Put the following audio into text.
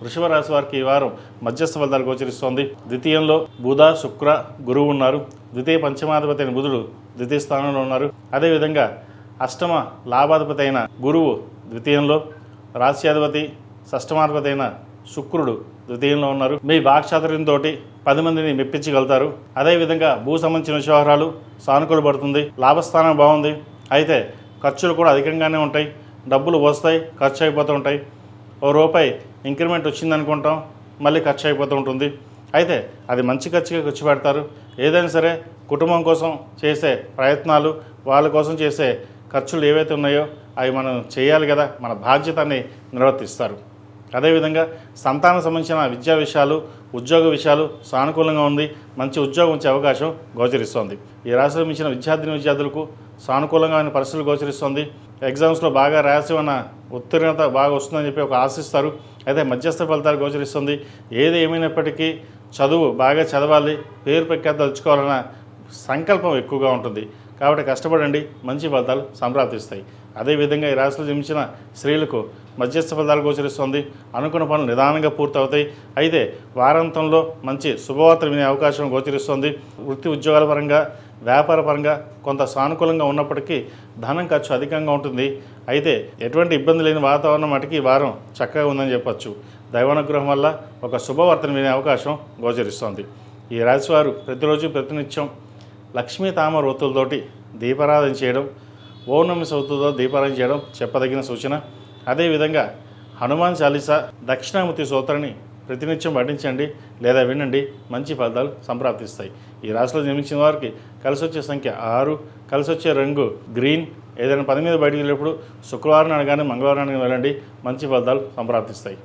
వృషభ రాశి వారికి ఈ వారం మధ్యస్థ ఫలితాలు గోచరిస్తోంది. ద్వితీయంలో బుధ, శుక్ర, గురువు ఉన్నారు. ద్వితీయ పంచమాధిపతి అయిన బుధుడు ద్వితీయ స్థానంలో ఉన్నారు. అదేవిధంగా అష్టమ లాభాధిపతి అయిన గురువు ద్వితీయంలో, రాశ్యాధిపతి షష్టమాధిపతి అయిన శుక్రుడు ద్వితీయంలో ఉన్నారు. మీ వాక్చాతుర్యంతో 10 మందిని మెప్పించగలుగుతారు. అదేవిధంగా భూ సంబంధించిన వ్యవహారాలు సానుకూలపడుతుంది. లాభస్థానం బాగుంది. అయితే ఖర్చులు కూడా అధికంగానే ఉంటాయి. డబ్బులు వస్తాయి, ఖర్చు అయిపోతూ ఉంటాయి. రూపాయి ఇంక్రిమెంట్ వచ్చిందనుకుంటాం, మళ్ళీ ఖర్చు అయిపోతూ ఉంటుంది. అయితే అది మంచి ఖర్చుగా ఖర్చు పెడతారు. ఏదైనా సరే కుటుంబం కోసం చేసే ప్రయత్నాలు, వాళ్ళ కోసం చేసే ఖర్చులు ఏవైతే ఉన్నాయో అవి మనం చేయాలి కదా, మన బాధ్యతని నిర్వర్తిస్తారు. అదేవిధంగా సంతానం సంబంధించిన విద్యా విషయాలు, ఉద్యోగ విషయాలు సానుకూలంగా ఉంది. మంచి ఉద్యోగం వచ్చే అవకాశం గోచరిస్తోంది. ఈ రాశిలో మించిన విద్యార్థులకు సానుకూలంగా పరిస్థితులు గోచరిస్తుంది. ఎగ్జామ్స్లో బాగా రాసి ఉన్న ఉత్తీర్ణత బాగా వస్తుందని చెప్పి ఒక ఆశిస్తారు. అయితే మధ్యస్థ ఫలితాలు గోచరిస్తుంది. ఏది ఏమైనప్పటికీ చదువు బాగా చదవాలి, పేరు ప్రఖ్యాత తెచ్చుకోవాలన్న సంకల్పం ఎక్కువగా ఉంటుంది. కాబట్టి కష్టపడండి, మంచి ఫలితాలు సంప్రాప్తిస్తాయి. అదేవిధంగా ఈ రాశిలో జన్మించిన స్త్రీలకు మధ్యస్థ ఫలితాలు గోచరిస్తుంది. అనుకున్న పనులు నిదానంగా పూర్తవుతాయి. అయితే వారాంతంలో మంచి శుభవార్తలు వినే అవకాశం గోచరిస్తుంది. వృత్తి ఉద్యోగాల పరంగా, వ్యాపార పరంగా కొంత సానుకూలంగా ఉన్నప్పటికీ ధనం ఖర్చు అధికంగా ఉంటుంది. అయితే ఎటువంటి ఇబ్బంది లేని వాతావరణం మటుకి ఈ వారం చక్కగా ఉందని చెప్పచ్చు. దైవానుగ్రహం వల్ల ఒక శుభవార్తను వినే అవకాశం గోచరిస్తోంది. ఈ రాశివారు ప్రతిరోజు ప్రతినిత్యం లక్ష్మీ తామర ఒత్తులతోటి దీపారాధన చేయడం, ఓం నమః శివాయతో దీపారాధన చేయడం చెప్పదగిన సూచన. అదేవిధంగా హనుమాన్ చాలీసా, దక్షిణామూర్తి స్తోత్రాన్ని ప్రతినిత్యం పఠించండి లేదా వినండి. మంచి ఫలితాలు సంప్రాప్తిస్తాయి. ఈ రాశిలో జన్మించిన వారికి కలిసి వచ్చే సంఖ్య 6, కలిసి వచ్చే రంగు గ్రీన్. ఏదైనా పని మీద బయటికి వెళ్ళేప్పుడు శుక్రవారం అనగానే మంగళవారానికి వెళ్ళండి. మంచి ఫలితాలు సంప్రాప్తిస్తాయి.